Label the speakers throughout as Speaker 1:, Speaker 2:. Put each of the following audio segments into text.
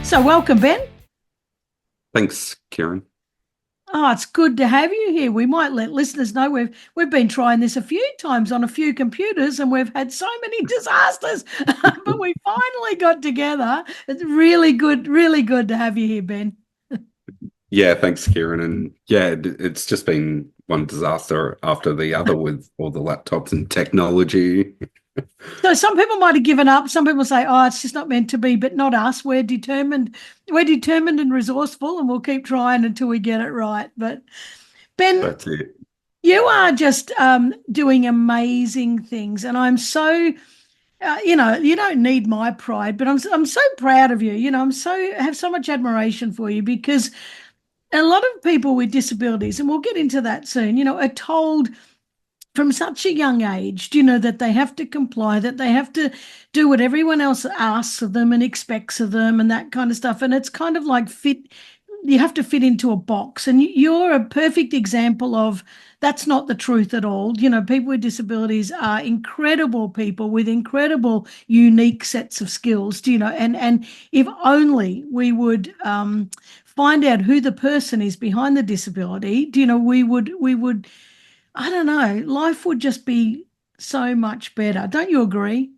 Speaker 1: So welcome, Ben.
Speaker 2: Thanks, Kieran.
Speaker 1: Oh, it's good to have you here. We might let listeners know we've been trying this a few times on a few computers and we've had so many disasters, but we finally got together. It's really good to have you here, Ben.
Speaker 2: Yeah, thanks, Kieran. And yeah, it's just been one disaster after the other with all the laptops and technology.
Speaker 1: So some people might have given up. Some people say, "Oh, it's just not meant to be," but not us. We're determined. We're determined and resourceful, and we'll keep trying until we get it right. But Ben,
Speaker 2: That's it.
Speaker 1: you are just doing amazing things, and I'm so you don't need my pride, but I'm so proud of you. I have so much admiration for you because a lot of people with disabilities, and we'll get into that soon, are told from such a young age, that they have to comply, that they have to do what everyone else asks of them and expects of them and that kind of stuff. And it's kind of like you have to fit into a box. And you're a perfect example of that's not the truth at all. People with disabilities are incredible people with incredible, unique sets of skills, and if only we would find out who the person is behind the disability, we would I don't know. Life would just be so much better. Don't you agree?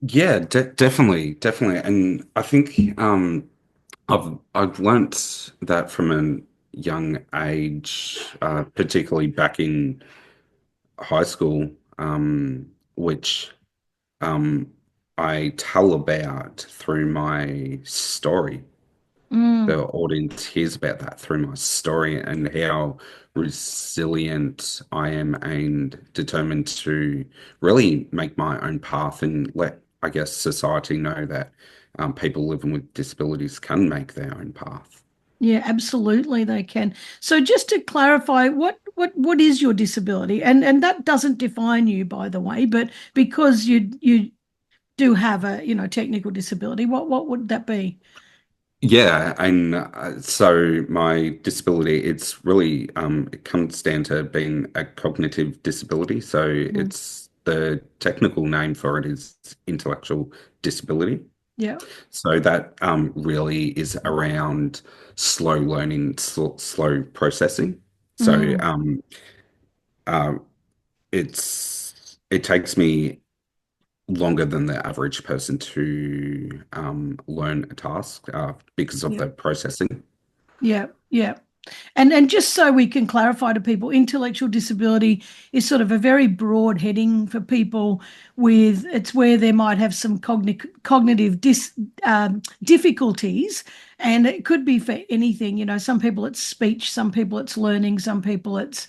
Speaker 2: Yeah, definitely. And I think I've learnt that from a young age, particularly back in high school, which um, I tell about through my story.
Speaker 1: Mm,
Speaker 2: The audience hears about that through my story and how resilient I am and determined to really make my own path and let, I guess, society know that people living with disabilities can make their own path.
Speaker 1: yeah, absolutely they can. So just to clarify, what is your disability? And that doesn't define you, by the way, but because you do have a, technical disability, what would that be?
Speaker 2: Yeah, and so my disability, it's really it comes down to being a cognitive disability. So
Speaker 1: Mm,
Speaker 2: it's the technical name for it is intellectual disability.
Speaker 1: yeah.
Speaker 2: So that really is around slow learning, slow processing. So
Speaker 1: Mm,
Speaker 2: uh, it takes me longer than the average person to learn a task because of
Speaker 1: yeah.
Speaker 2: the processing.
Speaker 1: Yeah. Yeah. And just so we can clarify to people, intellectual disability is sort of a very broad heading for people with it's where they might have some cognitive difficulties, and it could be for anything. Some people it's speech, some people it's learning, some people it's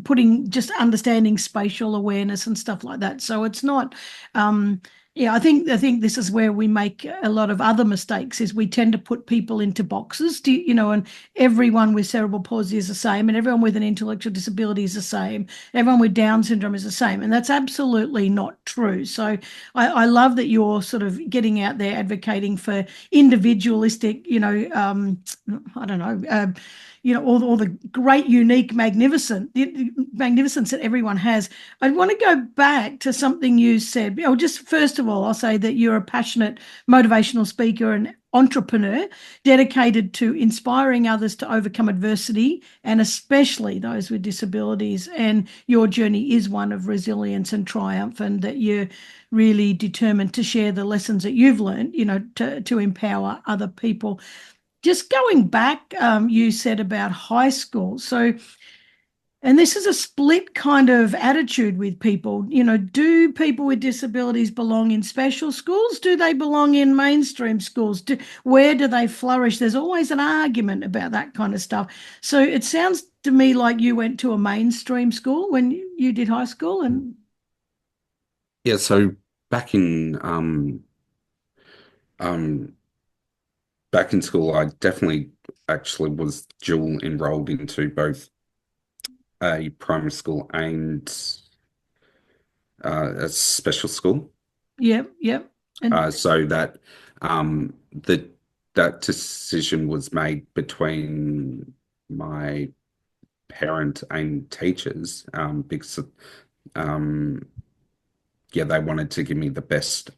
Speaker 1: putting just understanding spatial awareness and stuff like that. So it's not. Yeah, I think this is where we make a lot of other mistakes is we tend to put people into boxes, and everyone with cerebral palsy is the same, and everyone with an intellectual disability is the same. Everyone with Down syndrome is the same, and that's absolutely not true. So I love that you're sort of getting out there advocating for individualistic, I don't know, all the great, unique, magnificence that everyone has. I want to go back to something you said. Just first of all, I'll say that you're a passionate motivational speaker and entrepreneur dedicated to inspiring others to overcome adversity and especially those with disabilities. And your journey is one of resilience and triumph, and that you're really determined to share the lessons that you've learned, to empower other people. Just going back, you said about high school. So, and this is a split kind of attitude with people. Do people with disabilities belong in special schools? Do they belong in mainstream schools? Where do they flourish? There's always an argument about that kind of stuff. So it sounds to me like you went to a mainstream school when you did high school. And
Speaker 2: Yeah, so back in um, back in school, I definitely actually was dual enrolled into both a primary school and a special school.
Speaker 1: yep, yep. And
Speaker 2: So that the that decision was made between my parent and teachers because um, yeah, they wanted to give me the best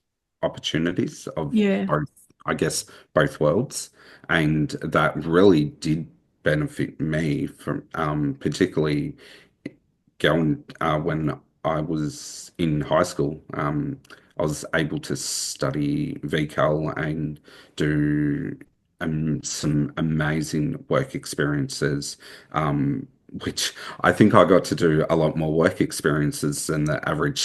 Speaker 2: opportunities of
Speaker 1: Yeah.
Speaker 2: both, I guess, both worlds. And that really did benefit me from particularly going when I was in high school. I was able to study VCAL and do some amazing work experiences, which I think I got to do a lot more work experiences than the average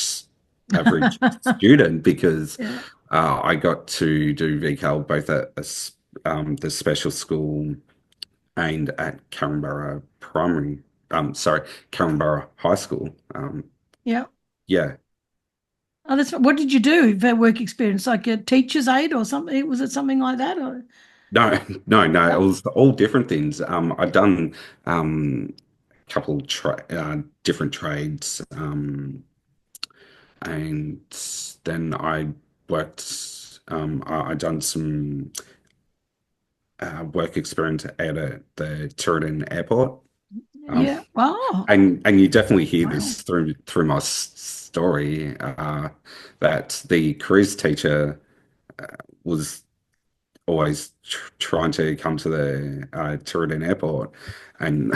Speaker 2: student because
Speaker 1: Yeah.
Speaker 2: I got to do VCAL both at the special school and at sorry, Carinborough High School.
Speaker 1: Yeah.
Speaker 2: Yeah,
Speaker 1: Oh, that's what did you do for work experience? Like a teacher's aide or something? Was it something like that? Or
Speaker 2: no, no, it was all different things. I'd done a couple different trades, and then I worked. I'd done some work experience the Turidan Airport. Um,
Speaker 1: yeah. Oh,
Speaker 2: and you definitely hear
Speaker 1: wow.
Speaker 2: this through my story that the careers teacher was always trying to come to the Turidan airport, and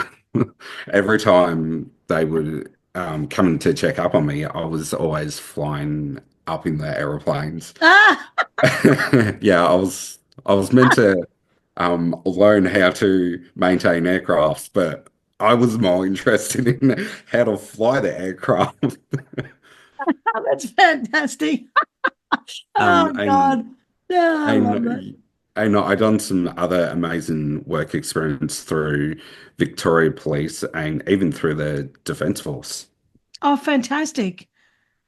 Speaker 2: every time they would come in to check up on me, I was always flying up in the aeroplanes.
Speaker 1: Ah,
Speaker 2: Yeah, I was meant to learn how to maintain aircrafts, but I was more interested in how to fly the aircraft.
Speaker 1: that's fantastic.
Speaker 2: Um,
Speaker 1: Oh
Speaker 2: and
Speaker 1: God. Yeah, I love that.
Speaker 2: and and I done some other amazing work experience through Victoria Police and even through the Defence Force.
Speaker 1: Oh, fantastic.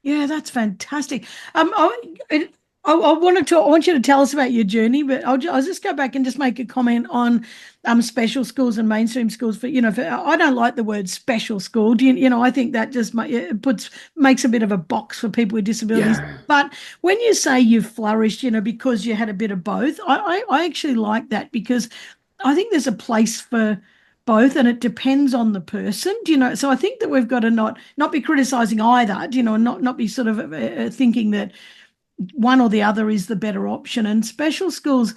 Speaker 1: Yeah, that's fantastic. I wanted to. I want you to tell us about your journey, but I'll just go back and just make a comment on special schools and mainstream schools. I don't like the word special school. I think that just it makes a bit of a box for people with disabilities.
Speaker 2: Yeah.
Speaker 1: But when you say you flourished, because you had a bit of both, I actually like that because I think there's a place for both and it depends on the person. So I think that we've got to not be criticizing either, and not be sort of thinking that one or the other is the better option. And special schools,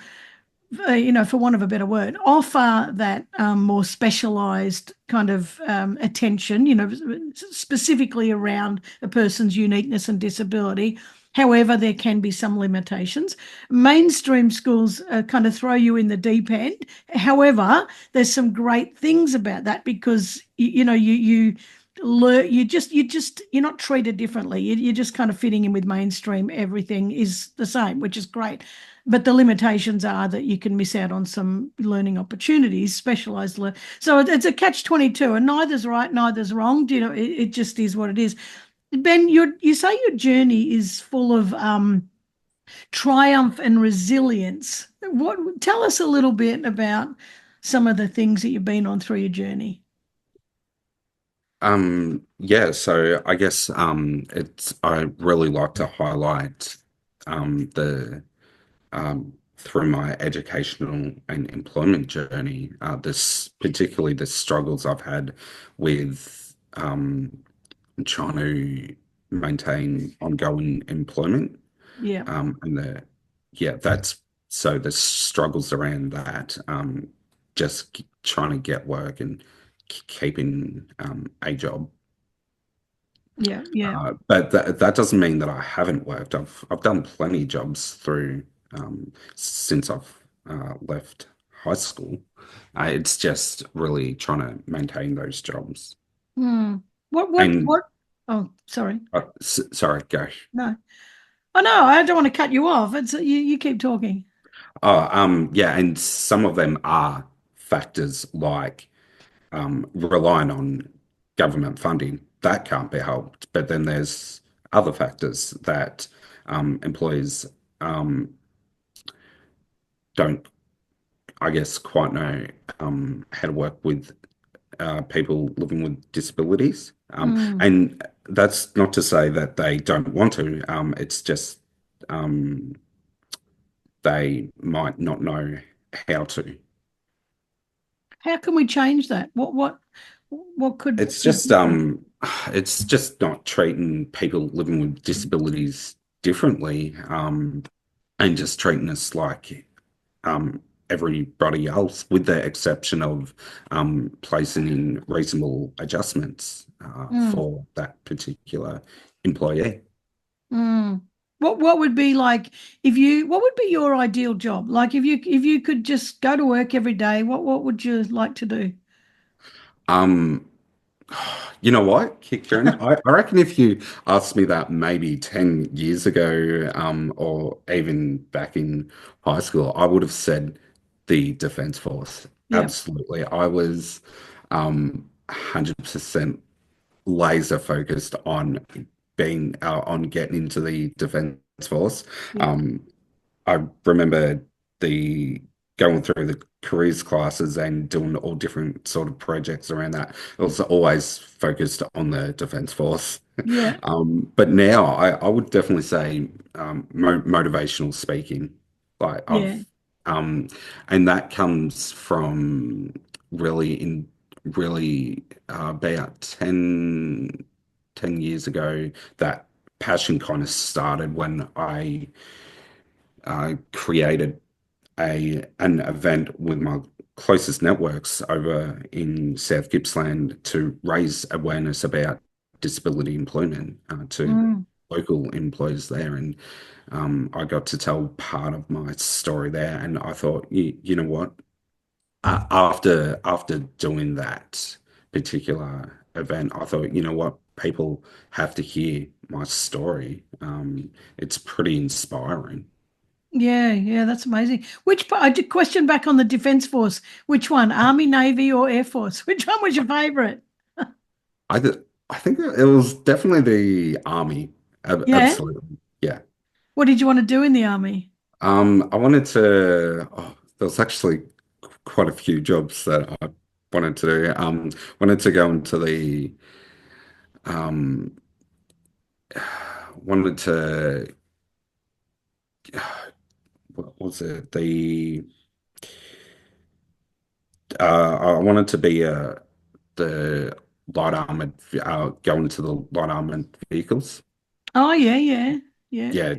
Speaker 1: for want of a better word, offer that more specialized kind of attention, specifically around a person's uniqueness and disability. However, there can be some limitations. Mainstream schools kind of throw you in the deep end. However, there's some great things about that because you learn you're not treated differently. You're just kind of fitting in with mainstream. Everything is the same, which is great. But the limitations are that you can miss out on some learning opportunities, specialized learn. So it's a catch-22, and neither's right, neither's wrong. It just is what it is. Ben, you say your journey is full of triumph and resilience. Tell us a little bit about some of the things that you've been on through your journey.
Speaker 2: Yeah, so I guess it's I really like to highlight the through my educational and employment journey, this particularly the struggles I've had with trying to maintain ongoing employment.
Speaker 1: Yeah,
Speaker 2: And yeah, that's so the struggles around that, just trying to get work and keeping a job.
Speaker 1: yeah, yeah.
Speaker 2: But that doesn't mean that I haven't worked. I've done plenty of jobs through since I've left high school. It's just really trying to maintain those jobs.
Speaker 1: Hmm.
Speaker 2: And
Speaker 1: What? Oh, sorry.
Speaker 2: sorry, go.
Speaker 1: No. Oh no, I don't want to cut you off. You keep talking.
Speaker 2: Oh, yeah, and some of them are factors like relying on government funding. That can't be helped. But then there's other factors that employers don't, I guess, quite know how to work with people living with disabilities.
Speaker 1: Mm.
Speaker 2: And that's not to say that they don't want to. It's just um, they might not know how to.
Speaker 1: How can we change that? What could
Speaker 2: It's
Speaker 1: be
Speaker 2: just
Speaker 1: different?
Speaker 2: it's just not treating people living with disabilities. differently, and just treating us like everybody else, with the exception of placing in reasonable adjustments
Speaker 1: Mm,
Speaker 2: for that particular employee.
Speaker 1: mm. What would be like if you what would be your ideal job? Like if you could just go to work every day, what would you like to do?
Speaker 2: Um, You know what, Kieran? I reckon if you asked me that maybe 10 years ago, or even back in high school, I would have said the Defense Force.
Speaker 1: Yeah.
Speaker 2: Absolutely. I was 100% laser focused on being on getting into the Defense Force.
Speaker 1: Yeah.
Speaker 2: Um, I remember the going through the careers classes and doing all different sort of projects around that. It was always focused on the Defence Force.
Speaker 1: Yeah.
Speaker 2: But now I would definitely say motivational speaking. Like
Speaker 1: Yeah.
Speaker 2: um, and that comes from really in really about 10 years ago. That passion kind of started when I created an event with my closest networks over in South Gippsland to raise awareness about disability employment to
Speaker 1: Mm.
Speaker 2: local employers there. And I got to tell part of my story there. And I thought, you know what? After doing that particular event, I thought, you know what? People have to hear my story. It's pretty inspiring.
Speaker 1: Yeah, yeah, that's amazing. I did question back on the Defence Force. Which one? Army, Navy, or Air Force? Which one was your favorite?
Speaker 2: I think it was definitely the army.
Speaker 1: Yeah.
Speaker 2: Absolutely. Yeah.
Speaker 1: What did you want to do in the army?
Speaker 2: I wanted to, there was actually quite a few jobs that I wanted to do. Wanted to go into um, wanted to, what was it? I wanted to be the light armored, go into the light armored vehicles.
Speaker 1: Oh, yeah, yeah, yeah.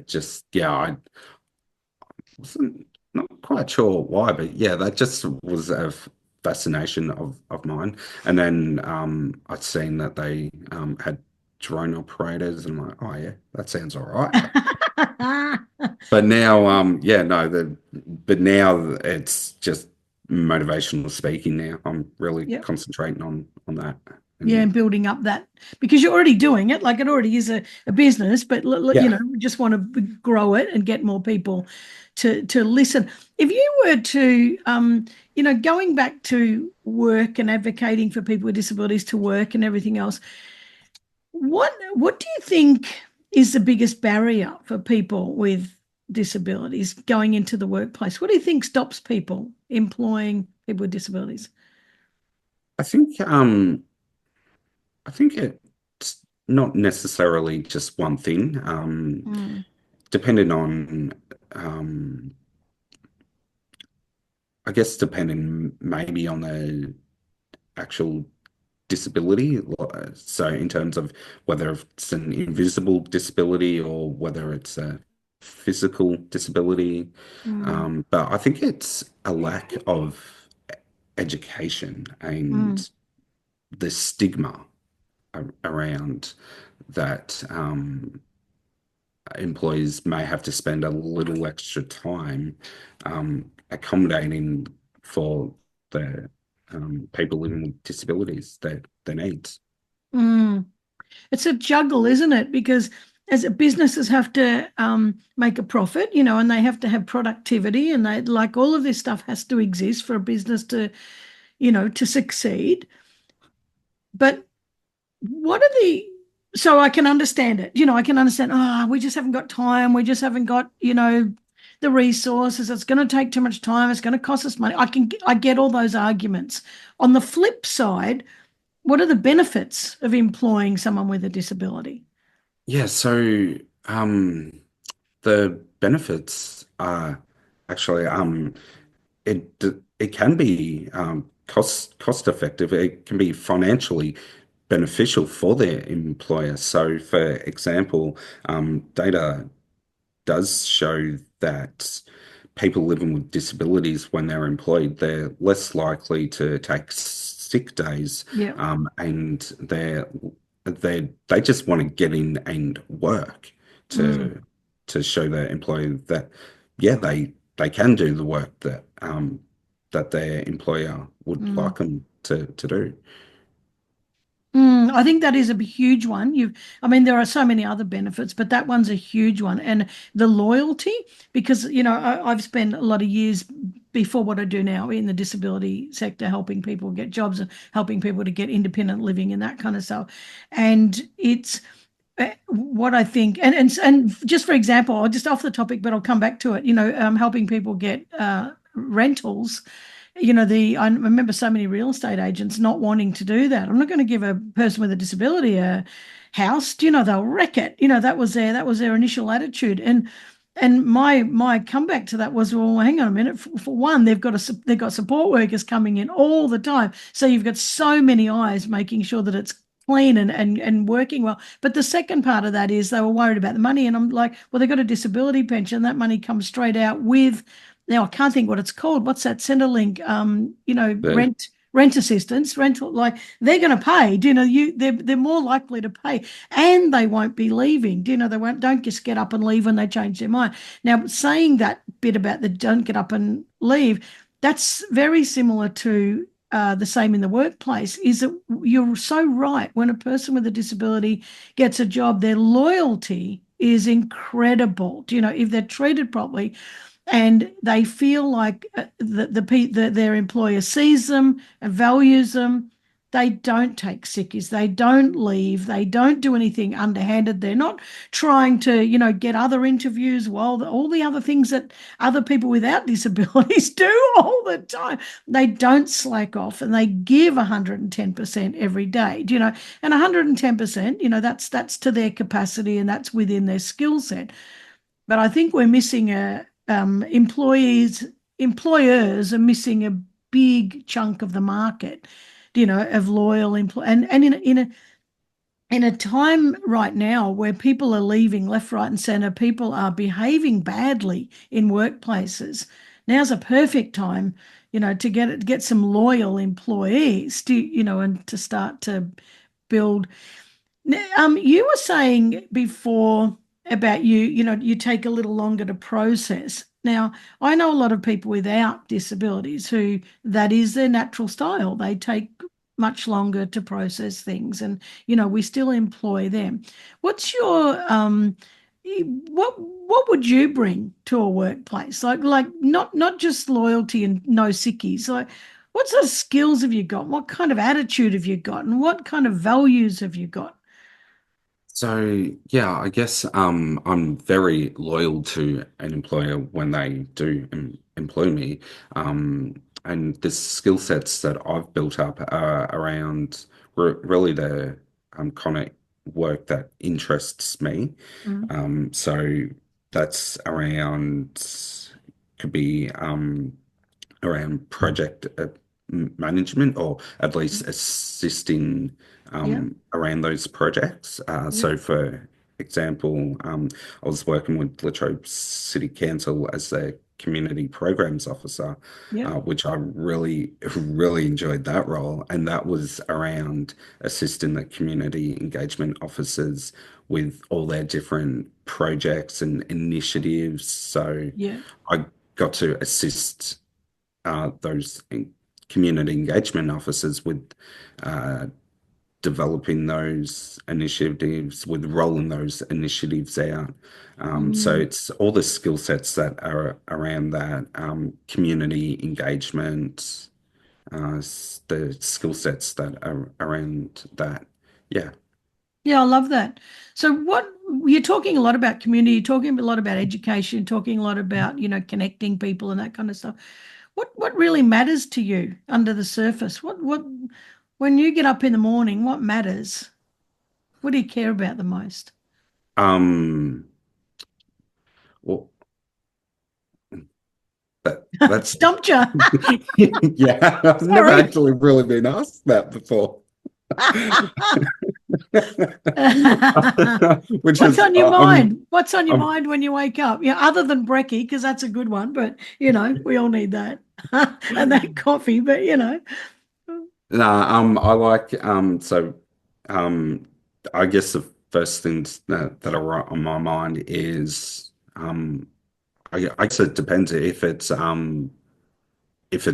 Speaker 2: Yeah, I wasn't not quite sure why, but yeah, that just was a fascination of mine. And then I'd seen that they had drone operators, and I'm like, oh yeah, that sounds all right. But now, yeah, no, but now it's just motivational speaking. Now I'm really
Speaker 1: Yeah.
Speaker 2: concentrating on that,
Speaker 1: Yeah,
Speaker 2: and
Speaker 1: and building up that because you're already doing it, like it already is a business, but you
Speaker 2: yeah.
Speaker 1: know, we just want to grow it and get more people to listen. If you were to, you know, going back to work and advocating for people with disabilities to work and everything else, what do you think is the biggest barrier for people with disabilities going into the workplace? What do you think stops people employing people with disabilities?
Speaker 2: I think um, I think it's not necessarily just one thing.
Speaker 1: Mm,
Speaker 2: Depending on, um, I guess, depending maybe on the actual disability. So, in terms of whether it's an invisible disability or whether it's a physical disability.
Speaker 1: mm,
Speaker 2: But I think it's a lack of education
Speaker 1: mm,
Speaker 2: and the stigma around that. Employees may have to spend a little extra time accommodating for the people living with disabilities, their needs.
Speaker 1: mm. It's a juggle, isn't it? Because as businesses have to make a profit, you know, and they have to have productivity, and they like all of this stuff has to exist for a business to, you know, to succeed. But what are the so I can understand it. You know, I can understand, oh, we just haven't got time, we just haven't got, you know, the resources, it's going to take too much time, it's going to cost us money. I get all those arguments. On the flip side, what are the benefits of employing someone with a disability?
Speaker 2: Yeah, so um, the benefits are actually it can be cost effective. It can be financially beneficial for their employer. So, for example, data. does show that people living with disabilities, when they're employed, they're less likely to take sick days,
Speaker 1: Yeah.
Speaker 2: and they just want to get in and work
Speaker 1: Mm,
Speaker 2: to show their employer that yeah, they can do the work that that their employer would
Speaker 1: mm.
Speaker 2: like them to do.
Speaker 1: I think that is a huge one. I mean, there are so many other benefits, but that one's a huge one. And the loyalty, because, I've spent a lot of years before what I do now in the disability sector, helping people get jobs and helping people to get independent living and that kind of stuff. And it's what I think, and just for example, I'll just off the topic, but I'll come back to it. Helping people get rentals. I remember so many real estate agents not wanting to do that. I'm not going to give a person with a disability a house. They'll wreck it. That was their initial attitude. And my comeback to that was, well, hang on a minute. For one, they've got support workers coming in all the time, so you've got so many eyes making sure that it's clean and working well. But the second part of that is they were worried about the money, and I'm like, well, they've got a disability pension. That money comes straight out with, now I can't think what it's called. What's that Centrelink?
Speaker 2: The
Speaker 1: Rent assistance, rental, like they're going to pay. They're more likely to pay, and they won't be leaving. They won't don't just get up and leave when they change their mind. Now, saying that bit about the don't get up and leave, that's very similar to the same in the workplace. Is that you're so right? When a person with a disability gets a job, their loyalty is incredible. If they're treated properly and they feel like their employer sees them and values them, they don't take sickies, they don't leave, they don't do anything underhanded. They're not trying to, get other interviews while all the other things that other people without disabilities do all the time. They don't slack off and they give 110% every day. And 110%, that's to their capacity and that's within their skill set. But I think we're missing employers are missing a big chunk of the market, of loyal employ and in a time right now where people are leaving left, right, and centre, people are behaving badly in workplaces. Now's a perfect time, to get some loyal employees and to start to build. You were saying before about you take a little longer to process. Now, I know a lot of people without disabilities who that is their natural style. They take much longer to process things, and we still employ them. What's your what would you bring to a workplace? Like not just loyalty and no sickies. Like what sort of skills have you got? What kind of attitude have you got? And what kind of values have you got?
Speaker 2: So yeah, I guess I'm very loyal to an employer when they do employ me. And the skill sets that I've built up are around really the kind of work that interests me.
Speaker 1: Mm,
Speaker 2: So that's around could be around project management or at least assisting
Speaker 1: yeah,
Speaker 2: around those projects.
Speaker 1: yeah,
Speaker 2: So, for example, I was working with Latrobe City Council as their community programs officer,
Speaker 1: yeah.
Speaker 2: which I really, really enjoyed that role. And that was around assisting the community engagement officers with all their different projects and initiatives. So,
Speaker 1: Yeah.
Speaker 2: I got to assist those community engagement officers with uh, developing those initiatives, with rolling those initiatives out. So
Speaker 1: Mm.
Speaker 2: it's all the skill sets that are around that community engagement, the skill sets that are around that. Yeah.
Speaker 1: Yeah, I love that. So what you're talking a lot about community, you're talking a lot about education, talking a lot about, connecting people and that kind of stuff. What really matters to you under the surface? What when you get up in the morning, what matters? What do you care about the most?
Speaker 2: Um, well, that's
Speaker 1: Stumped you.
Speaker 2: yeah, I've never
Speaker 1: Sorry.
Speaker 2: actually really been asked that before. Which
Speaker 1: What's
Speaker 2: is
Speaker 1: on your mind? What's on your
Speaker 2: I'm
Speaker 1: mind when you wake up? Yeah, other than brekkie, because that's a good one, but we all need that. And that coffee, but
Speaker 2: Nah, I like um I guess the first things that are right on my mind is I guess it depends if it's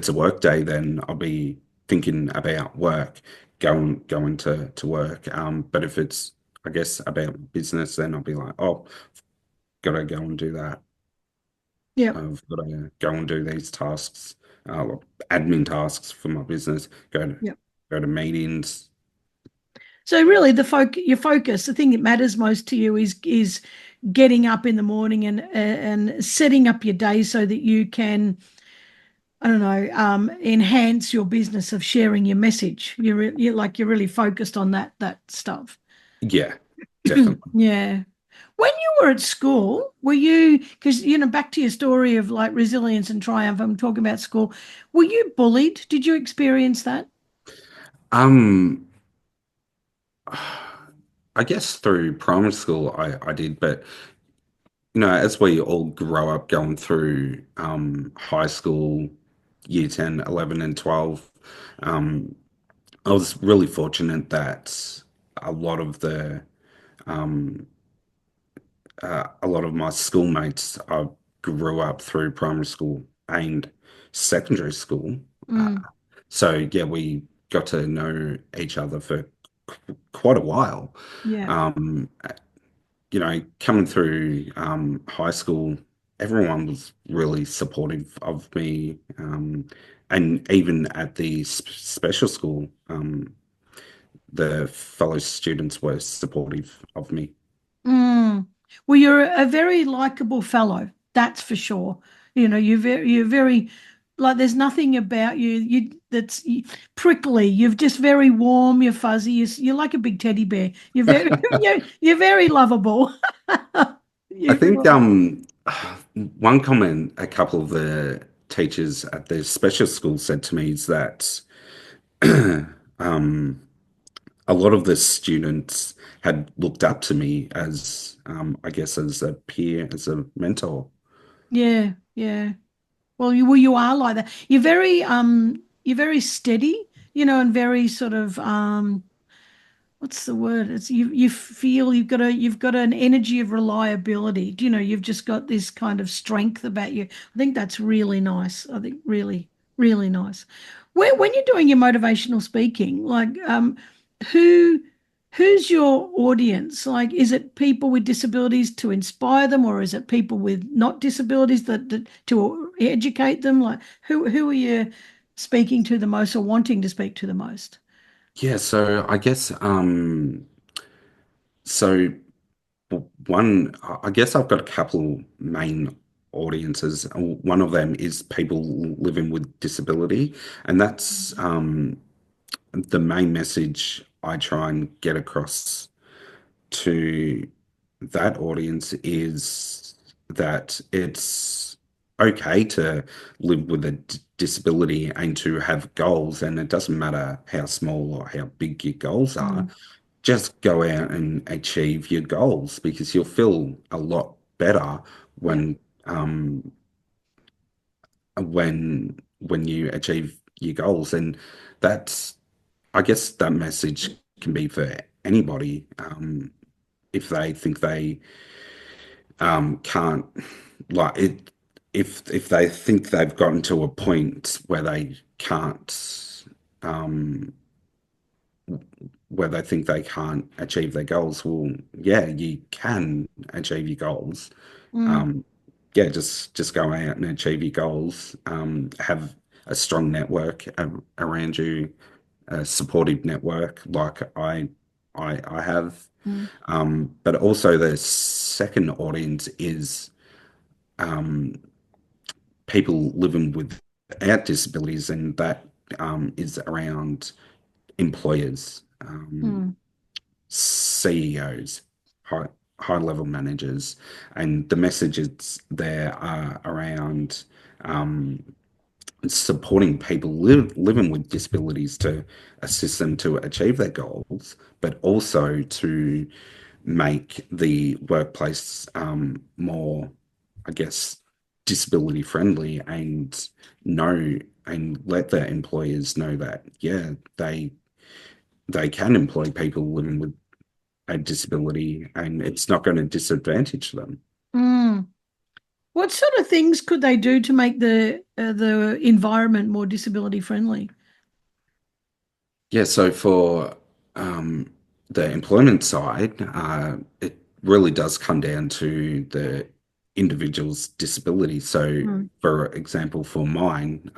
Speaker 2: a work day, then I'll be thinking about work, going to work. But if it's I guess about business, then I'll be like, oh, gotta go and do that.
Speaker 1: yep,
Speaker 2: I've gotta go and do these tasks, like admin tasks for my business,
Speaker 1: yep.
Speaker 2: go to meetings.
Speaker 1: So really, your focus, the thing that matters most to you is getting up in the morning and setting up your day so that you can, I don't know, enhance your business of sharing your message. You're really focused on that stuff.
Speaker 2: Yeah, definitely.
Speaker 1: Yeah. When you were at school, were you, because, back to your story of like resilience and triumph, I'm talking about school, were you bullied? Did you experience that?
Speaker 2: Um, I guess through primary school I did, but as we all grow up going through high school, year 10, 11, and 12, um, I was really fortunate that a lot of the a lot of my schoolmates I grew up through primary school and secondary school. Uh,
Speaker 1: Mm,
Speaker 2: so yeah, we got to know each other for quite a while.
Speaker 1: yeah.
Speaker 2: Um, Coming through high school, everyone was really supportive of me. And even at the special school, the fellow students were supportive of me.
Speaker 1: Mm. Well, you're a very likable fellow, that's for sure. You're very like there's nothing about you that's prickly. You're just very warm. You're fuzzy. You're like a big teddy bear. You're very you're very lovable.
Speaker 2: I
Speaker 1: You
Speaker 2: think
Speaker 1: are.
Speaker 2: one comment a couple of the teachers at the special school said to me is that um, a lot of the students had looked up to me as, I guess, as a peer, as a mentor.
Speaker 1: Yeah, yeah. Well, you are like that. You're very steady, and very sort of what's the word? It's you feel you've got an energy of reliability. You've just got this kind of strength about you. I think that's really nice. I think really, really nice. When you're doing your motivational speaking, like who who's your audience? Like, is it people with disabilities to inspire them, or is it people with not disabilities that to educate them? Like, who are you speaking to the most or wanting to speak to the most?
Speaker 2: Yeah, so I guess so one I guess I've got a couple main audiences. One of them is people living with disability, and that's the main message I try and get across to that audience is that it's okay to live with a disability and to have goals, and it doesn't matter how small or how big your goals are.
Speaker 1: Mm,
Speaker 2: Just go out and achieve your goals because you'll feel a lot better
Speaker 1: yeah.
Speaker 2: um, when you achieve your goals, and that's I guess that message can be for anybody. If they think they can't like it if they think they've gotten to a point where they can't um where they think they can't achieve their goals, well, yeah, you can achieve your goals.
Speaker 1: Mm,
Speaker 2: um yeah, just go out and achieve your goals. Have a strong network around you, a supportive network like I have.
Speaker 1: mm,
Speaker 2: But also the second audience is people living without disabilities, and that is around employers,
Speaker 1: mm,
Speaker 2: CEOs, high high level managers, and the messages there are around supporting people living with disabilities to assist them to achieve their goals, but also to make the workplace more, I guess, disability friendly and know and let their employers know that, yeah, they can employ people living with a disability and it's not going to disadvantage them.
Speaker 1: Mm. What sort of things could they do to make the environment more disability friendly?
Speaker 2: Yeah, so for the employment side, it really does come down to the individual's disability. So,
Speaker 1: Mm.
Speaker 2: for example, for mine,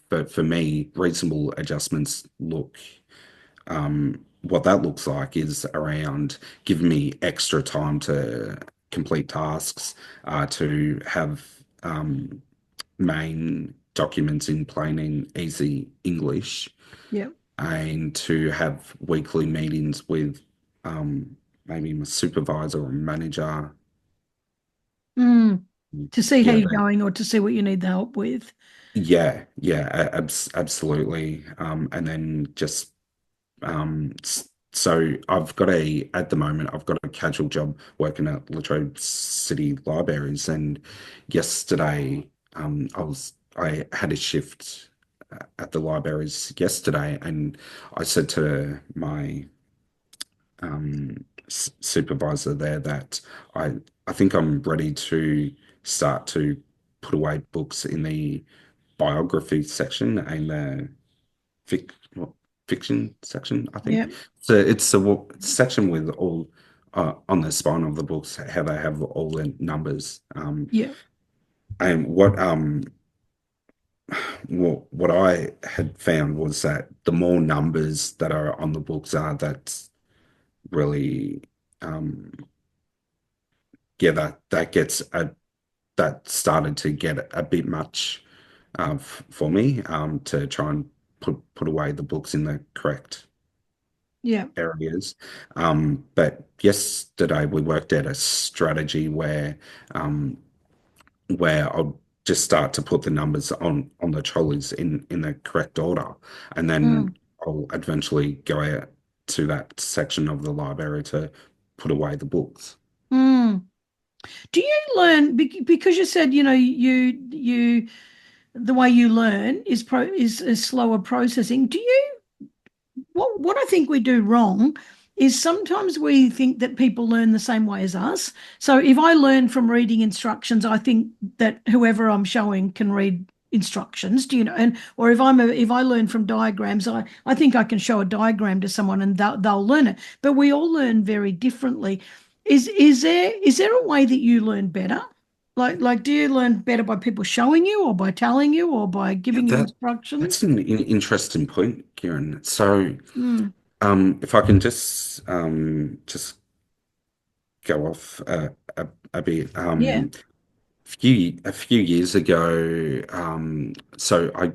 Speaker 2: for me, reasonable adjustments look what that looks like is around giving me extra time to complete tasks, to have main documents in plain and easy English
Speaker 1: Yeah.
Speaker 2: and to have weekly meetings with maybe my supervisor or manager.
Speaker 1: Mm. To see how
Speaker 2: Yeah,
Speaker 1: you're going or to see what you need the help with.
Speaker 2: yeah, absolutely. And then just so at the moment I've got a casual job working at Latrobe City Libraries, and yesterday I had a shift at the libraries yesterday, and I said to my supervisor there that I I think I'm ready to start to put away books in the biography section and the what, fiction section, I think.
Speaker 1: Yeah.
Speaker 2: So it's section with all on the spine of the books how they have all the numbers.
Speaker 1: Yeah.
Speaker 2: And what I had found was that the more numbers that are on the books are that's really um, yeah, that started to get a bit much for me to try and put away the books in the correct
Speaker 1: Yeah.
Speaker 2: areas. But yesterday we worked out a strategy where I'll just start to put the numbers on the trolleys in the correct order, and then
Speaker 1: Mm.
Speaker 2: I'll eventually go out to that section of the library to put away the books.
Speaker 1: Mm. Do you learn because you said, you the way you learn is slower processing. Do you what I think we do wrong is sometimes we think that people learn the same way as us. So if I learn from reading instructions, I think that whoever I'm showing can read instructions. Do you know? And or if I learn from diagrams, I think I can show a diagram to someone and they'll learn it. But we all learn very differently. Is there a way that you learn better? Like do you learn better by people showing you or by telling you or by
Speaker 2: Yeah,
Speaker 1: giving you
Speaker 2: that's
Speaker 1: instructions?
Speaker 2: an interesting point, Kieran. So,
Speaker 1: Mm.
Speaker 2: if I can just go off a bit,
Speaker 1: Yeah.
Speaker 2: a few years ago, so I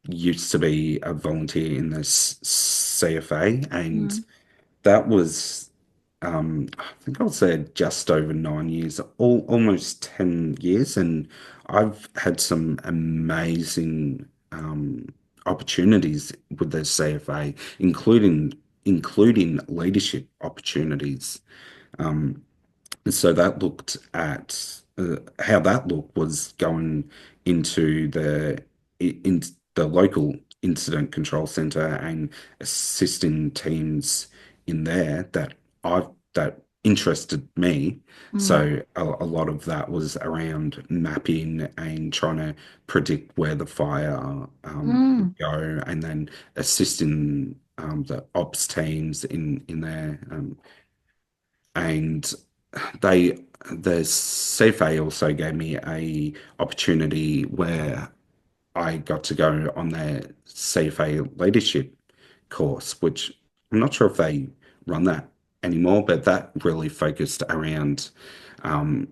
Speaker 2: used to be a volunteer in the CFA, and
Speaker 1: Mm.
Speaker 2: that was, I think I was there just over 9 years, almost 10 years, and I've had some amazing opportunities with the CFA, including leadership opportunities. So that looked at how that looked was going into in the local incident control center and assisting teams in there that interested me.
Speaker 1: Mm.
Speaker 2: So a lot of that was around mapping and trying to predict where the fire would
Speaker 1: Mm.
Speaker 2: go, and then assisting the ops teams in there. And they the CFA also gave me a opportunity where I got to go on their CFA leadership course, which I'm not sure if they run that anymore, but that really focused around um,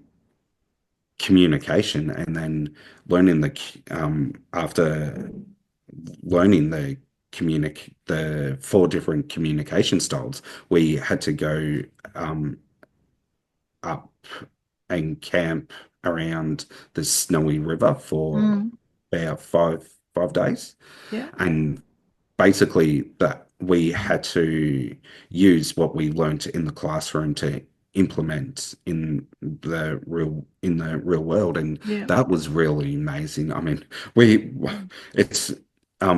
Speaker 2: communication and then learning after learning the four different communication styles, we had to go um, up and camp around the Snowy River for
Speaker 1: Mm.
Speaker 2: about five days,
Speaker 1: Yeah.
Speaker 2: and basically that we had to use what we learnt in the classroom to implement in the real world, and
Speaker 1: Yeah.
Speaker 2: that was really amazing. I mean, we it's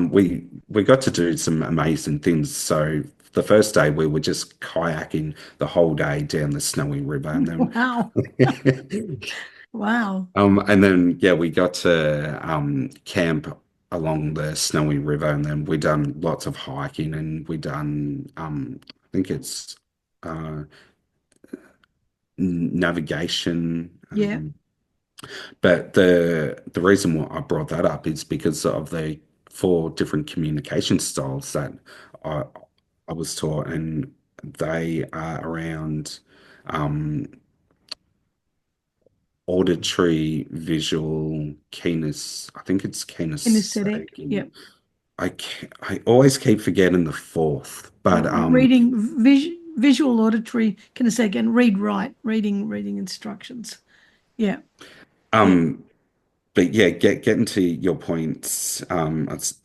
Speaker 2: we got to do some amazing things. So the first day we were just kayaking the whole day down the snowy river, and
Speaker 1: Wow.
Speaker 2: then
Speaker 1: Wow.
Speaker 2: and then yeah, we got to camp along the snowy river, and then we done lots of hiking, and we done I think it's uh, navigation.
Speaker 1: Yeah.
Speaker 2: But the reason why I brought that up is because of the four different communication styles that I I was taught, and they are around um, auditory, visual, kiness. I think it's
Speaker 1: Kinesthetic.
Speaker 2: kinesthetic, and
Speaker 1: Yep.
Speaker 2: I always keep forgetting the fourth. But
Speaker 1: Reading, visual, auditory, kinesthetic, and read, write, reading instructions. Yeah. Yeah.
Speaker 2: um, but yeah, getting to your points.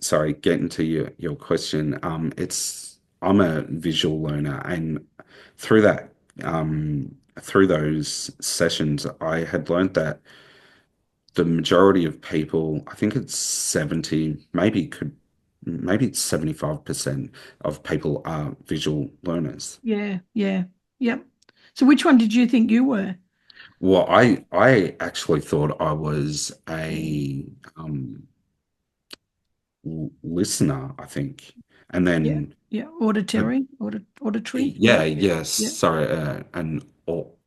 Speaker 2: Sorry, getting to your question. It's I'm a visual learner, and through that, through those sessions, I had learned that the majority of people, I think it's 70, maybe it's 75% of people are visual learners.
Speaker 1: Yeah. Yeah. Yep. So which one did you think you were?
Speaker 2: Well, I actually thought I was a listener, I think. And
Speaker 1: Yeah.
Speaker 2: then
Speaker 1: Yeah.
Speaker 2: uh,
Speaker 1: Auditory. Yeah.
Speaker 2: yeah, yes,
Speaker 1: Yeah.
Speaker 2: sorry,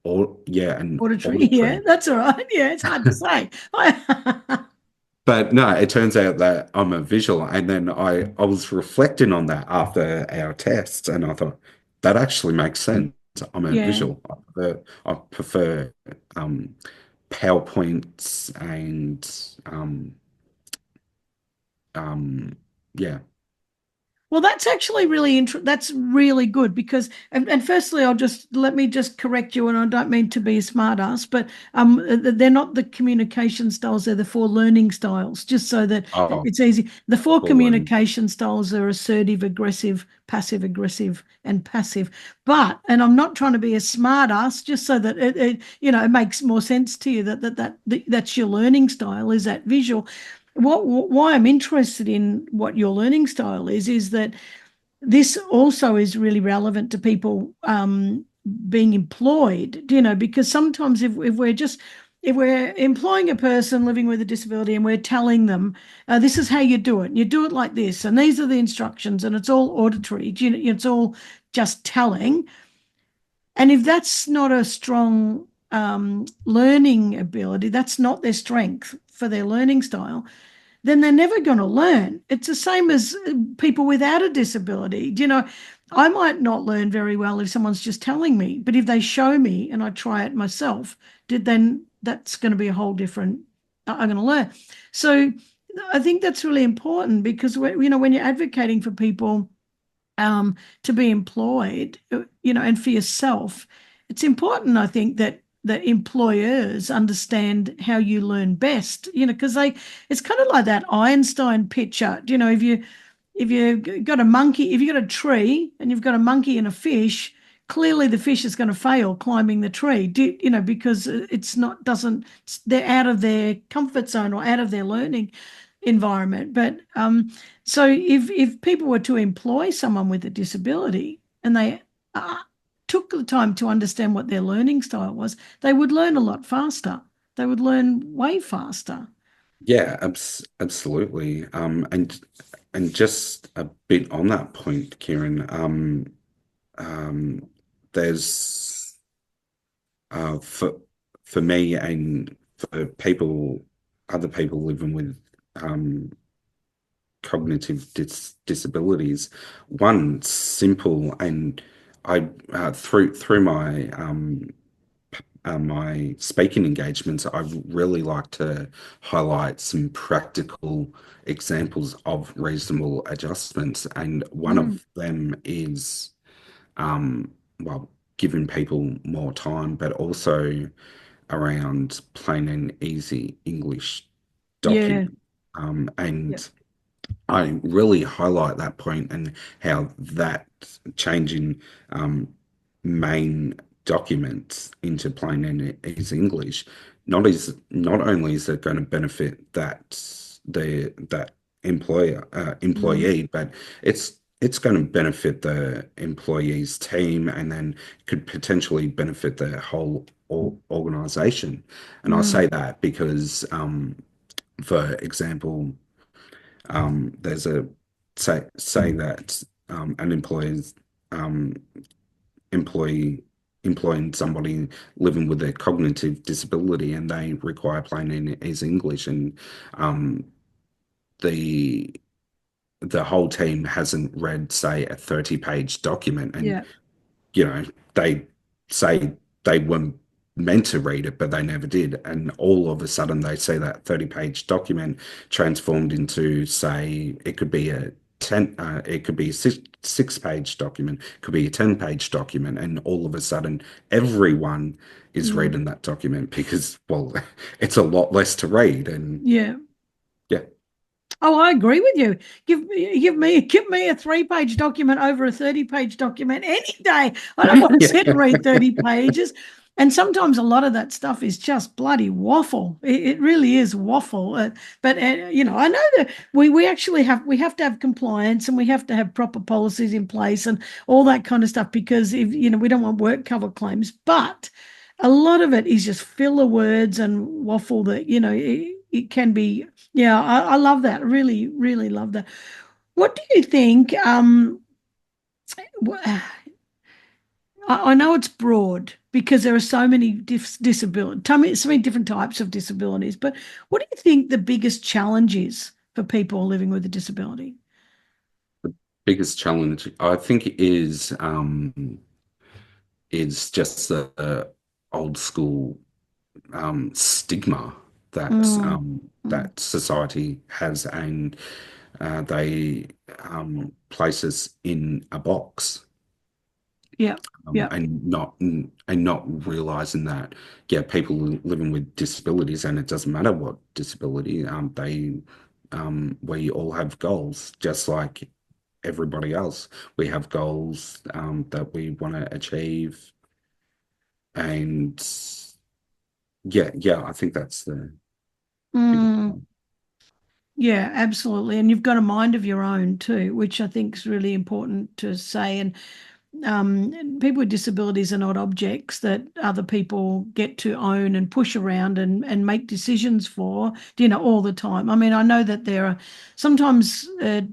Speaker 2: or yeah, an
Speaker 1: Auditory. Yeah.
Speaker 2: auditory.
Speaker 1: That's all right. Yeah. It's hard to say.
Speaker 2: But no, it turns out that I'm a visual. And then I was reflecting on that after our tests, and I thought that actually makes sense. I'm a
Speaker 1: Yeah.
Speaker 2: visual. I prefer um, PowerPoints and um, yeah.
Speaker 1: Well, that's actually really that's really good because and firstly I'll just let me just correct you, and I don't mean to be a smart ass, but they're not the communication styles, they're the four learning styles, just so that
Speaker 2: Oh,
Speaker 1: it's easy. The four
Speaker 2: full learning.
Speaker 1: communication styles are assertive, aggressive, and passive. But and I'm not trying to be a smart ass, just so that it makes more sense to you that's your learning style, is that visual. Why I'm interested in what your learning style is that this also is really relevant to people being employed, because sometimes if we're employing a person living with a disability and we're telling them this is how you do it like this, and these are the instructions, and it's all auditory, it's all just telling. And if that's not a strong learning ability, that's not their strength for their learning style, then they're never going to learn. It's the same as people without a disability. I might not learn very well if someone's just telling me, but if they show me and I try it myself, then that's going to be a whole different. I'm going to learn. So I think that's really important because when you're advocating for people to be employed, and for yourself, it's important, I think, that employers understand how you learn best, because it's kind of like that Einstein picture. If you got a monkey, if you've got a tree and you've got a monkey and a fish, clearly the fish is going to fail climbing the tree, because it's not, doesn't, they're out of their comfort zone or out of their learning environment. But so if people were to employ someone with a disability and they uh, took the time to understand what their learning style was, they would learn a lot faster. They would learn way faster.
Speaker 2: Yeah, absolutely. And just a bit on that point, Kieran. Um, there's for me and for other people living with um, cognitive disabilities, one simple and I through my speaking engagements, I really like to highlight some practical examples of reasonable adjustments, and one
Speaker 1: Mm,
Speaker 2: of them is well, giving people more time, but also around plain and easy English
Speaker 1: yeah,
Speaker 2: document.
Speaker 1: Yep.
Speaker 2: And I really highlight that point and how that changing main documents into plain and easy English not only is it going to benefit that
Speaker 1: Mm,
Speaker 2: employee, but it's going to benefit the employee's team and then could potentially benefit the whole organization. And I say
Speaker 1: mm,
Speaker 2: that because, for example, there's a say that an um, employee employing somebody living with a cognitive disability and they require plain and easy English, and um, the the whole team hasn't read, say, a 30-page document, and
Speaker 1: yeah.
Speaker 2: they say they were meant to read it, but they never did. And all of a sudden, they see that 30-page document transformed into, say, it could be a six-page document, could be a 10-page document, and all of a sudden, everyone is
Speaker 1: Mm,
Speaker 2: reading that document because, well, it's a lot less to read. And
Speaker 1: yeah.
Speaker 2: yeah,
Speaker 1: Oh, I agree with you. Give me a 3-page document over a 30-page document any day. I don't want to
Speaker 2: yeah,
Speaker 1: sit and read 30 pages. And sometimes a lot of that stuff is just bloody waffle. It really is waffle. But I know that we actually have to have compliance and we have to have proper policies in place and all that kind of stuff because if we don't want work cover claims. But a lot of it is just filler words and waffle that it can be. Yeah, I love that. Really, really love that. What do you think? I know it's broad because there are so many disabilities, so many different types of disabilities. But what do you think the biggest challenge is for people living with a disability?
Speaker 2: biggest challenge I think is just the old school stigma
Speaker 1: Mm, mm,
Speaker 2: that society has, and they place us in a box,
Speaker 1: yeah, yeah.
Speaker 2: and not realizing that, yeah, people living with disabilities, and it doesn't matter what disability, we all have goals, just like everybody else. We have goals that we want to achieve, and yeah, I think that's the biggest
Speaker 1: Mm,
Speaker 2: one.
Speaker 1: yeah, absolutely. And you've got a mind of your own too, which I think is really important to say. And people with disabilities are not objects that other people get to own and push around and make decisions for, all the time. I mean, I know that there are sometimes,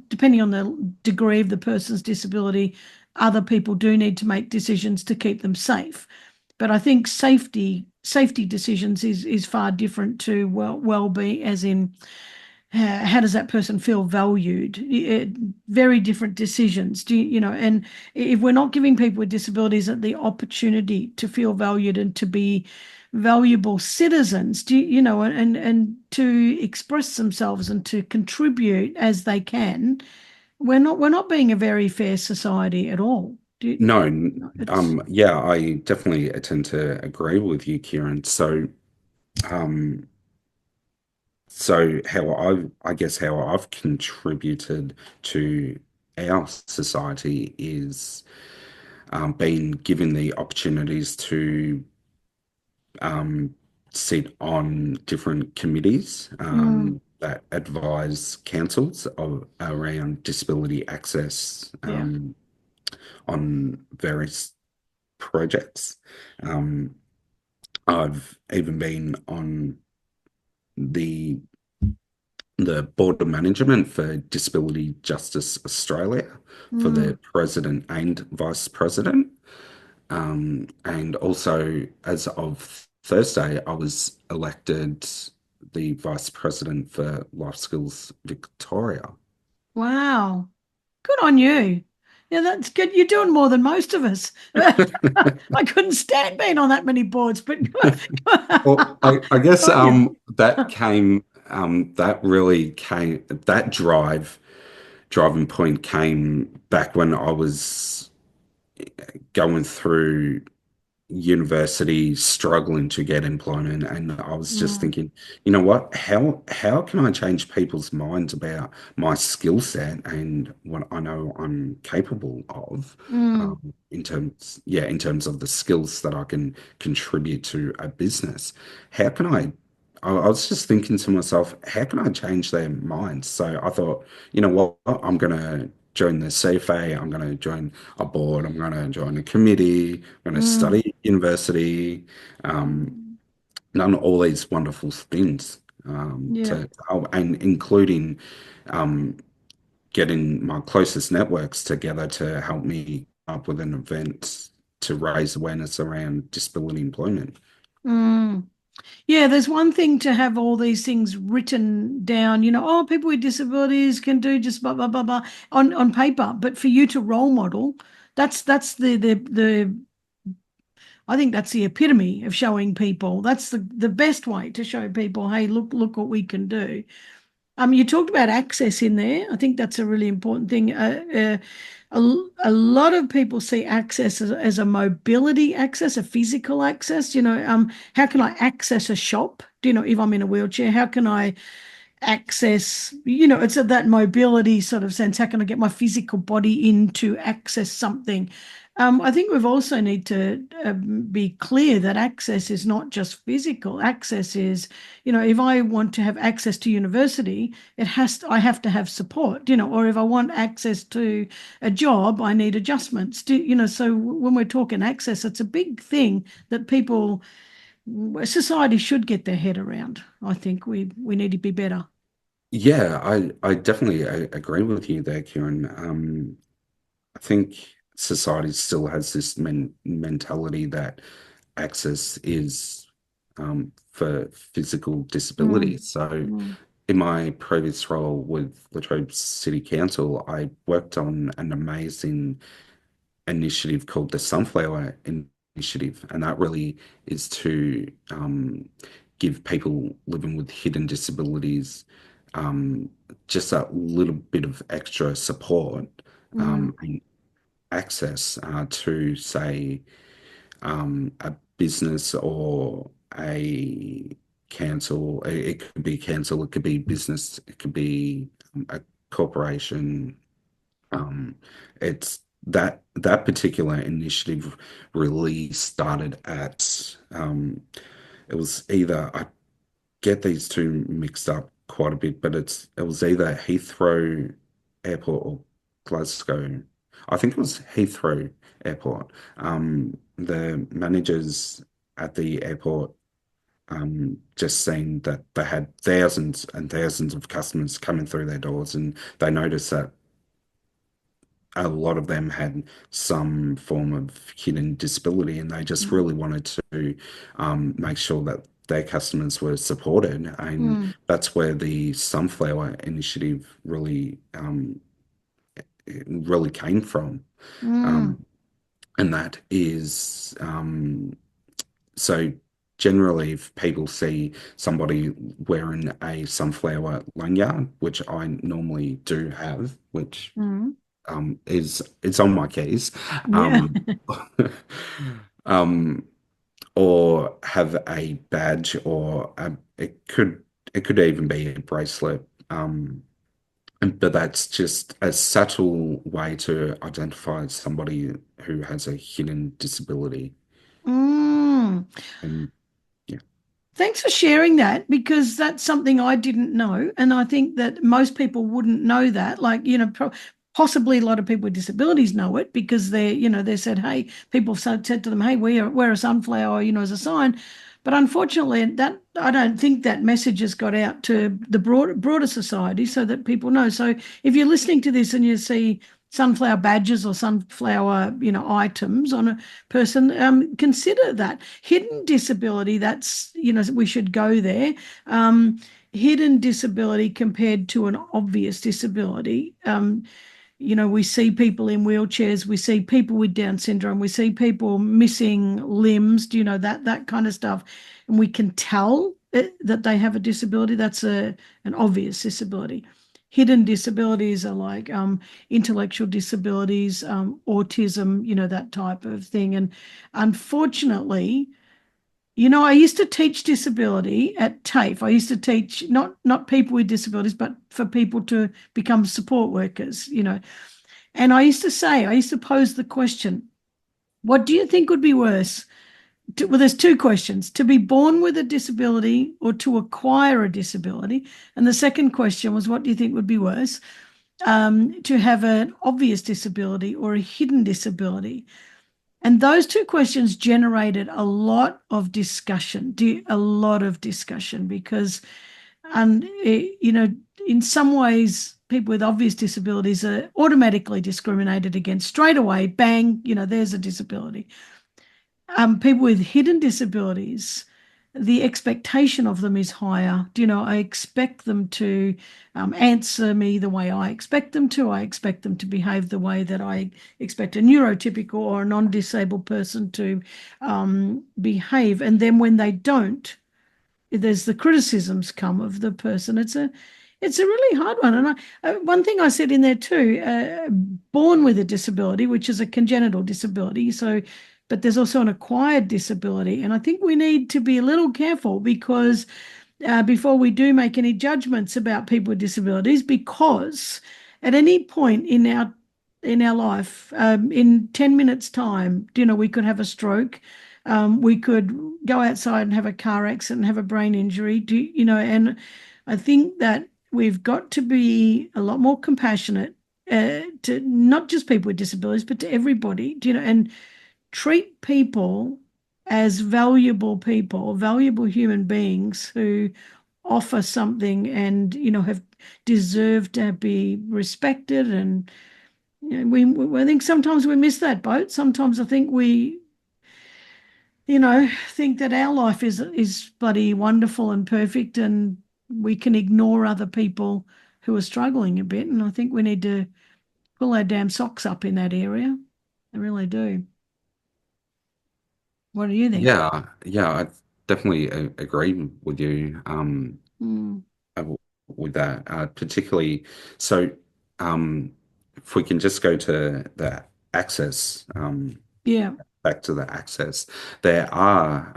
Speaker 1: depending on the degree of the person's disability, other people do need to make decisions to keep them safe. But I think safety decisions is far different to well-being, as in how does that person feel valued? Very different decisions. And if we're not giving people with disabilities the opportunity to feel valued and to be valuable citizens, and to express themselves and to contribute as they can, we're not being a very fair society at all.
Speaker 2: No,
Speaker 1: It's
Speaker 2: yeah, I definitely tend to agree with you, Kieran. Um, so I guess how I've contributed to our society is being given the opportunities to um, sit on different committees
Speaker 1: mm,
Speaker 2: that advise councils around disability access
Speaker 1: yeah.
Speaker 2: on various projects. Um, I've even been on the the board of management for Disability Justice Australia for
Speaker 1: Mm,
Speaker 2: the president and vice president. And also, as of Thursday, I was elected the vice president for Life Skills Victoria.
Speaker 1: wow. Good on you. Yeah, that's good. You're doing more than most of us. I couldn't stand being on that many boards, but
Speaker 2: Well, I guess
Speaker 1: on you.
Speaker 2: that really came, that driving point came back when I was going through. university struggling to get employment, and I was just
Speaker 1: Mm,
Speaker 2: thinking, you know what, how can I change people's minds about my skill set and what I know I'm capable of,
Speaker 1: mm,
Speaker 2: in terms of the skills that I can contribute to a business. How can I was just thinking to myself, how can I change their minds? So I thought, you know what, I'm gonna join the CFA, I'm gonna join a board, I'm gonna join a committee, I'm gonna
Speaker 1: mm,
Speaker 2: study at university, um,
Speaker 1: mm.
Speaker 2: done all these wonderful things
Speaker 1: Yeah.
Speaker 2: to help, and including um, getting my closest networks together to help me come up with an event to raise awareness around disability employment.
Speaker 1: Mm. Yeah, there's one thing to have all these things written down, oh, people with disabilities can do just blah blah blah blah on paper, but for you to role model, that's the I think that's the epitome of showing people. That's the best way to show people, hey, look what we can do. You talked about access in there. I think that's a really important thing. A lot of people see access as a mobility access, a physical access. How can I access a shop? If I'm in a wheelchair, how can I access, it's of that mobility sort of sense. How can I get my physical body in to access something? I think we've also need to be clear that access is not just physical. Access is, if I want to have access to university, I have to have support, or if I want access to a job, I need adjustments. So when we're talking access, it's a big thing that society should get their head around. I think we need to be better.
Speaker 2: Yeah, I definitely agree with you there, Kieran. I think society still has this mentality that access is for physical disability.
Speaker 1: Mm,
Speaker 2: So,
Speaker 1: mm,
Speaker 2: in my previous role with Latrobe City Council, I worked on an amazing initiative called the Sunflower Initiative, and that really is to give people living with hidden disabilities um, just a little bit of extra support
Speaker 1: mm,
Speaker 2: and access to, say, a business or a council. It could be council, it could be business, it could be a corporation. Um, it's that particular initiative really started at it was either, I get these two mixed up quite a bit, but it was either Heathrow Airport or Glasgow. I think it was Heathrow Airport. The managers at the airport just seen that they had thousands and thousands of customers coming through their doors, and they noticed that a lot of them had some form of hidden disability, and they just
Speaker 1: mm,
Speaker 2: really wanted to make sure that their customers were supported. And
Speaker 1: mm,
Speaker 2: that's where the Sunflower Initiative really came from.
Speaker 1: mm,
Speaker 2: Um, and that is so generally, if people see somebody wearing a sunflower lanyard, which I normally do have, which
Speaker 1: mm.
Speaker 2: is it's on my keys,
Speaker 1: Yeah.
Speaker 2: um, um, or have a badge, or it could even be a bracelet. But that's just a subtle way to identify somebody who has a hidden disability.
Speaker 1: Mm.
Speaker 2: And yeah,
Speaker 1: Thanks for sharing that because that's something I didn't know. And I think that most people wouldn't know that. Like, possibly a lot of people with disabilities know it because they said, hey, people said to them, hey, wear a sunflower, as a sign. But unfortunately, that I don't think that message has got out to the broader society so that people know. So if you're listening to this and you see sunflower badges or sunflower, items on a person, consider that hidden disability. That's, we should go there. Um, Hidden disability compared to an obvious disability. We see people in wheelchairs, we see people with Down syndrome, we see people missing limbs, that kind of stuff, and we can tell that they have a disability. That's an obvious disability. hidden disabilities are like intellectual disabilities, autism, that type of thing. And unfortunately, I used to teach disability at TAFE. I used to teach not people with disabilities, but for people to become support workers. And I used to pose the question, what do you think would be worse? Well, there's two questions: to be born with a disability or to acquire a disability. And the second question was, what do you think would be worse? To have an obvious disability or a hidden disability. And those two questions generated a lot of discussion, because, and in some ways, people with obvious disabilities are automatically discriminated against straight away. Bang, there's a disability. People with hidden disabilities, the expectation of them is higher. I expect them to answer me the way I expect them to. I expect them to behave the way that I expect a neurotypical or a non-disabled person to behave. And then when they don't, there's the criticisms come of the person. It's a really hard one. And one thing I said in there too, born with a disability, which is a congenital disability. So, but there's also an acquired disability. And I think we need to be a little careful, because before we do make any judgments about people with disabilities, because at any point in our life, in 10 minutes time, we could have a stroke. We could go outside and have a car accident and have a brain injury. And I think that we've got to be a lot more compassionate to not just people with disabilities, but to everybody, and treat people, valuable human beings who offer something and, have deserved to be respected. And I think sometimes we miss that boat. Sometimes I think we think that our life is bloody wonderful and perfect, and we can ignore other people who are struggling a bit. And I think we need to pull our damn socks up in that area. I really do. What do you think?
Speaker 2: Yeah, I definitely agree with you
Speaker 1: Mm,
Speaker 2: with that. Particularly, so if we can just go to the access,
Speaker 1: yeah.
Speaker 2: back to the access, there are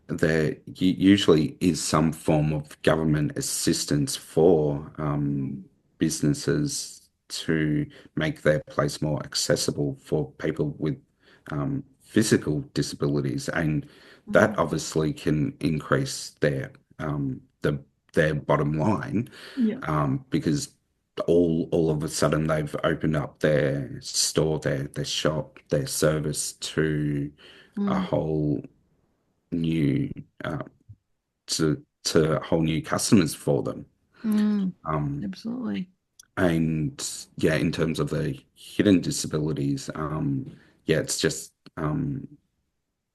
Speaker 2: there usually is some form of government assistance for businesses to make their place more accessible for people with physical disabilities, and that
Speaker 1: Mm,
Speaker 2: obviously can increase their bottom line
Speaker 1: yeah.
Speaker 2: because all of a sudden they've opened up their store, their shop, their service to a
Speaker 1: Mm,
Speaker 2: whole new uh, to whole new customers for them.
Speaker 1: mm,
Speaker 2: Um,
Speaker 1: absolutely.
Speaker 2: and yeah, in terms of the hidden disabilities, yeah, it's just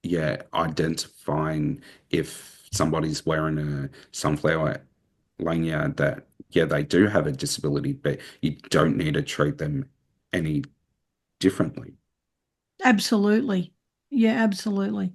Speaker 2: yeah, identifying if somebody's wearing a sunflower lanyard that yeah, they do have a disability, but you don't need to treat them any differently.
Speaker 1: Absolutely. Yeah, absolutely.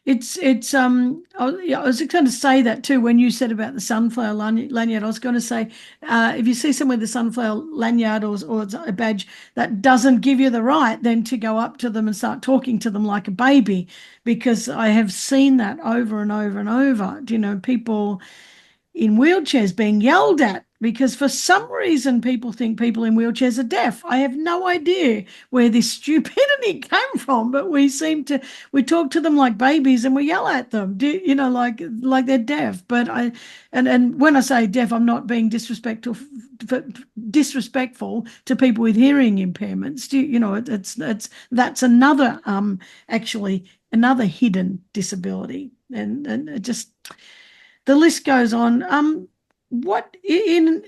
Speaker 1: I was going to say that too when you said about the sunflower lanyard. I was going to say, if you see someone with a sunflower lanyard or a badge that doesn't give you the right, then to go up to them and start talking to them like a baby, because I have seen that over and over and over. People in wheelchairs being yelled at because for some reason people think people in wheelchairs are deaf. I have no idea where this stupidity came from, but we talk to them like babies and we yell at them, like they're deaf. But and when I say deaf, I'm not being disrespectful to people with hearing impairments. It's that's another actually another hidden disability, and it just the list goes on. What in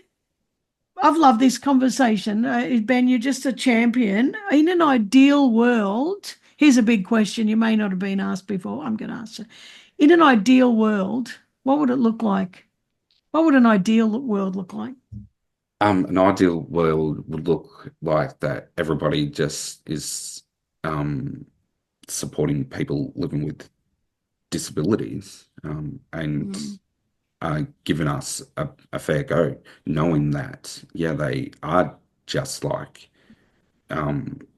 Speaker 1: I've loved this conversation. Ben, you're just a champion. In an ideal world, here's a big question you may not have been asked before. I'm going to ask you. In an ideal world, what would it look like? What would an ideal world look like?
Speaker 2: An ideal world would look like that everybody just is um, supporting people living with disabilities, and
Speaker 1: Mm,
Speaker 2: given us a fair go, knowing that, yeah, they are just like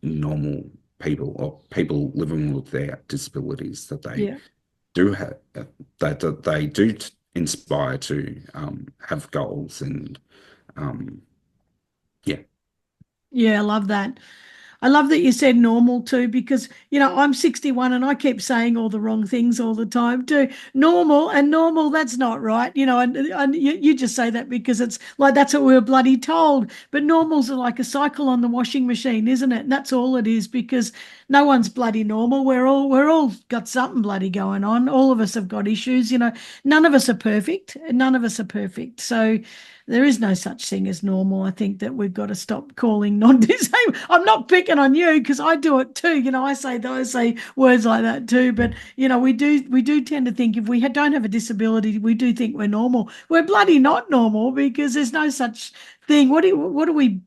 Speaker 2: normal people or people living with their disabilities, that they
Speaker 1: Yeah.
Speaker 2: do have, that they do inspire to have goals and um, yeah.
Speaker 1: Yeah, I love that. I love that you said normal too, because, I'm 61 and I keep saying all the wrong things all the time too. Normal and normal, that's not right. And you just say that because it's like that's what we were bloody told. But normals are like a cycle on the washing machine, isn't it? And that's all it is, because no one's bloody normal. We're all got something bloody going on. All of us have got issues. None of us are perfect. None of us are perfect. So there is no such thing as normal. I think that we've got to stop calling non-disabled. I'm not picking on you because I do it too. I say words like that too. But we do tend to think if we don't have a disability, we do think we're normal. We're bloody not normal, because there's no such thing. What do we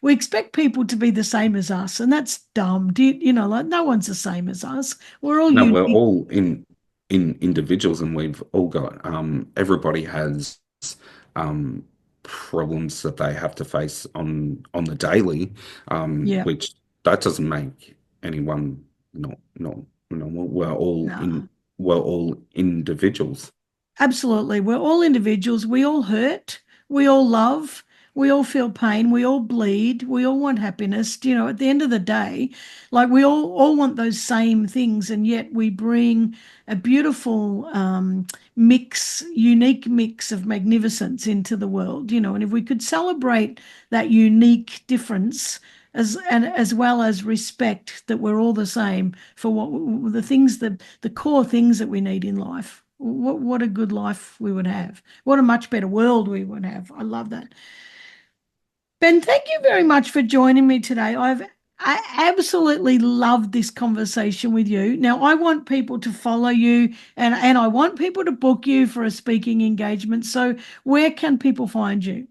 Speaker 1: expect people to be the same as us, and that's dumb. Like no one's the same as us. We're all
Speaker 2: No, we're
Speaker 1: unique.
Speaker 2: all in individuals, and we've all got everybody has um problems that they have to face on the daily,
Speaker 1: Yeah.
Speaker 2: which that doesn't make anyone not normal.
Speaker 1: No.
Speaker 2: We're all individuals.
Speaker 1: Absolutely. We're all individuals. We all hurt. We all love. We all feel pain. We all bleed. We all want happiness. At the end of the day, like we all want those same things, and yet we bring a beautiful unique mix of magnificence into the world. And if we could celebrate that unique difference as well as respect that we're all the same for the things, the core things that we need in life. What a good life we would have. What a much better world we would have. I love that. Ben, thank you very much for joining me today. I absolutely loved this conversation with you. Now, I want people to follow you, and I want people to book you for a speaking engagement. So where can people find you?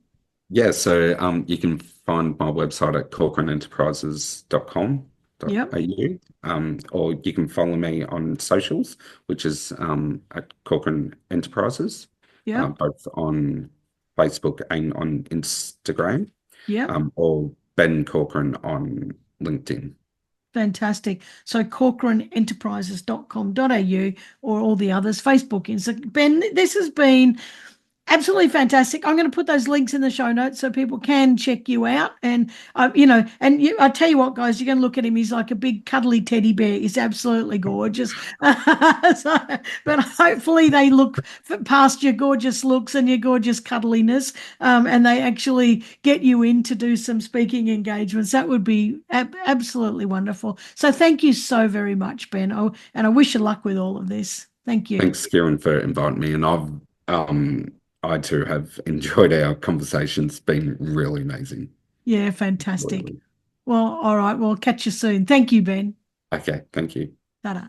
Speaker 2: Yeah, so you can find my website at
Speaker 1: Yep,
Speaker 2: corcoranenterprises.com.au, or you can follow me on socials, which is at Corcoran Enterprises,
Speaker 1: yep,
Speaker 2: both on Facebook and on Instagram,
Speaker 1: yep.
Speaker 2: or Ben Corcoran on LinkedIn.
Speaker 1: Fantastic. So corcoranenterprises.com.au, or all the others, Facebook, Insta. Ben, this has been absolutely fantastic. I'm going to put those links in the show notes so people can check you out. And I tell you what, guys, you're going to look at him. He's like a big cuddly teddy bear. He's absolutely gorgeous. But hopefully they look past your gorgeous looks and your gorgeous cuddliness, and they actually get you in to do some speaking engagements. That would be absolutely wonderful. So thank you so very much, Ben. Oh, and I wish you luck with all of this. Thank you.
Speaker 2: Thanks, Kieran, for inviting me. And I too have enjoyed our conversation. It's been really amazing.
Speaker 1: Yeah, fantastic.
Speaker 2: Absolutely.
Speaker 1: Well, all right. Well, catch you soon. Thank you, Ben.
Speaker 2: Okay, thank you.
Speaker 1: Ta-da.